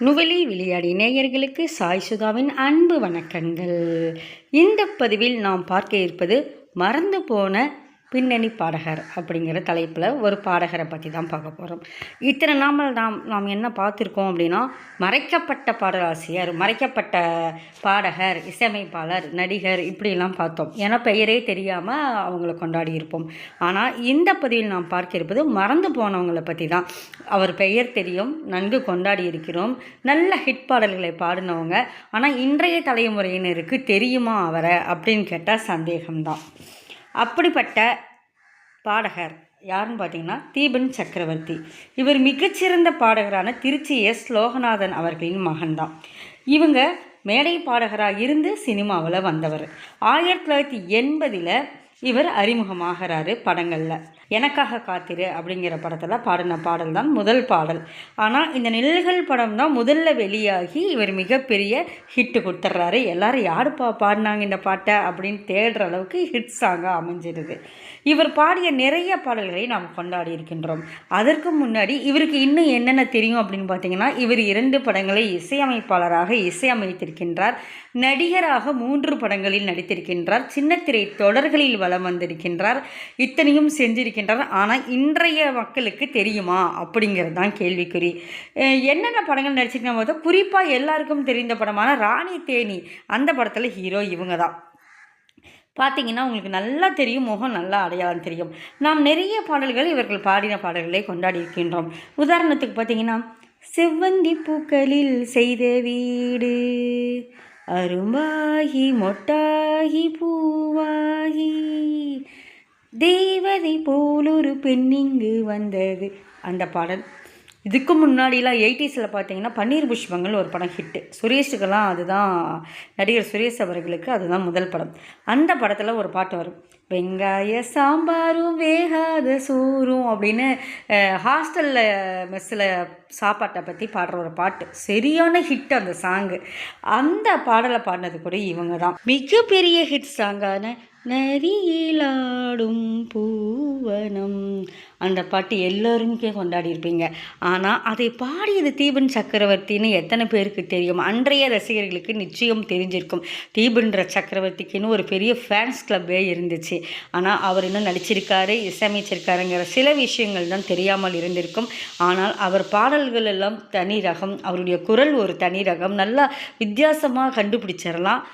நுவலி விளையாடி நேயர்களுக்கு சாய் சுதாவின் அன்பு வணக்கங்கள். இந்த பதிவில் நாம் பார்க்க இருப்பது மறந்து போன பின்னணி பாடகர் அப்படிங்கிற தலைப்பில் ஒரு பாடகரை பற்றி தான் பார்க்க போகிறோம். இத்தனை நாமல் நாம் என்ன பார்த்துருக்கோம் அப்படின்னா, மறைக்கப்பட்ட பாடலாசிரியர், மறைக்கப்பட்ட பாடகர், இசையமைப்பாளர், நடிகர் இப்படிலாம் பார்த்தோம். ஏன்னா பெயரே தெரியாமல் அவங்கள கொண்டாடி இருப்போம். ஆனால் இந்த பதிவில் நாம் பார்க்க இருப்பது மறந்து போனவங்களை பற்றி தான். அவர் பெயர் தெரியும், நன்கு கொண்டாடி இருக்கிறோம், நல்ல ஹிட் பாடல்களை பாடினவங்க. ஆனால் இன்றைய தலைமுறையினருக்கு தெரியுமா அவரை அப்படின்னு கேட்டால் சந்தேகம்தான். அப்படிப்பட்ட பாடகர் யாருன்னு பார்த்தீங்கன்னா தீபன் சக்கரவர்த்தி. இவர் மிகச்சிறந்த பாடகரான திருச்சி எஸ் லோகநாதன் அவர்களின் மகன்தான். இவங்க மேடை பாடகராக இருந்து சினிமாவில் வந்தவர். 1980 இவர் அறிமுகமாகிறாரு படங்களில். எனக்காக காத்திரு அப்படிங்கிற படத்தில் பாடின பாடல் தான் முதல் பாடல். ஆனால் இந்த நிழல்கள் படம் தான் முதல்ல வெளியாகி இவர் மிகப்பெரிய ஹிட்டு கொடுத்துட்றாரு. எல்லோரும் யாருப்பா பாடினாங்க இந்த பாட்டை அப்படின்னு தேடுற அளவுக்கு ஹிட் சாங்காக அமைஞ்சிருது. இவர் பாடிய நிறைய பாடல்களை நாம் கொண்டாடி இருக்கின்றோம். அதற்கு முன்னாடி இவருக்கு இன்னும் என்னென்ன தெரியும் அப்படின்னு பார்த்தீங்கன்னா, இவர் 2 படங்களை இசையமைப்பாளராக இசையமைத்திருக்கின்றார், நடிகராக 3 படங்களில் நடித்திருக்கின்றார், சின்னத்திரை தொடர்களில் வலம் வந்திருக்கின்றார், இத்தனையும் செஞ்சிருக்கின்றார். ஆனால் இன்றைய மக்களுக்கு தெரியுமா அப்படிங்கிறது தான் கேள்விக்குறி. என்னென்ன படங்கள் நடிச்சிருக்கோம் பார்த்தா, குறிப்பாக எல்லாருக்கும் தெரிந்த படமான ராணி தேனி, அந்த படத்தில் ஹீரோ இவங்க தான். பார்த்தீங்கன்னா உங்களுக்கு நல்லா தெரியும், முகம் நல்லா அடையாளம் தெரியும். நாம் நிறைய பாடல்கள் இவர்கள் பாடின பாடல்களை கொண்டாடி இருக்கின்றோம். உதாரணத்துக்கு பார்த்தீங்கன்னா, செவ்வந்தி பூக்களில் செய்த வீடு, அரும்பாகி மொட்டாகி பூவாகி, தேவதை போல் ஒரு பெண்ணிங்கு வந்தது, அந்த பாடல். இதுக்கு முன்னாடிலாம் 80s பார்த்தீங்கன்னா பன்னீர் புஷ்பங்கள் ஒரு படம் ஹிட்டு. சுரேஷுக்கெல்லாம் அதுதான், நடிகர் சுரேஷ் அவர்களுக்கு அதுதான் முதல் படம். அந்த படத்தில் ஒரு பாட்டு வரும், வெங்காய சாம்பாரும் வேகாத சோறும் அப்படின்னு ஹாஸ்டலில் மெஸ்ஸில் சாப்பாட்டை பற்றி பாடுற ஒரு பாட்டு. சரியான ஹிட் அந்த சாங்கு. அந்த பாடலை பாடினது கூட இவங்க தான். மிகப்பெரிய ஹிட் சாங்கான நரியிலாடும் பூவனம், அந்த பாட்டு எல்லோருமே கொண்டாடி இருப்பீங்க. ஆனால் அதை பாடியது தீபன் சக்கரவர்த்தின்னு எத்தனை பேருக்கு தெரியும்? அன்றைய ரசிகர்களுக்கு நிச்சயம் தெரிஞ்சிருக்கும். தீபன்ற சக்கரவர்த்திக்குன்னு ஒரு பெரிய ஃபேன்ஸ் கிளப்பே இருந்துச்சு. ஆனால் அவர் இன்னும் நடிச்சிருக்காரு, இசையமைச்சிருக்காருங்கிற சில விஷயங்கள் தான் தெரியாமல் இருந்திருக்கும். ஆனால் அவர் பாடல்கள் எல்லாம் தனி ரகம், அவருடைய குரல் ஒரு தனி ரகம், நல்லா வித்தியாசமாக கண்டுபிடிச்சிடலாம்.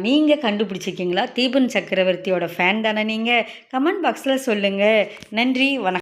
நீங்கள் கண்டுபிடிச்சிருக்கீங்களா? தீபன் சக்கரவர்த்தியோட ஃபேன் தானே நீங்கள்? கமெண்ட் பாக்ஸில் சொல்லுங்கள். நன்றி, வணக்கம்.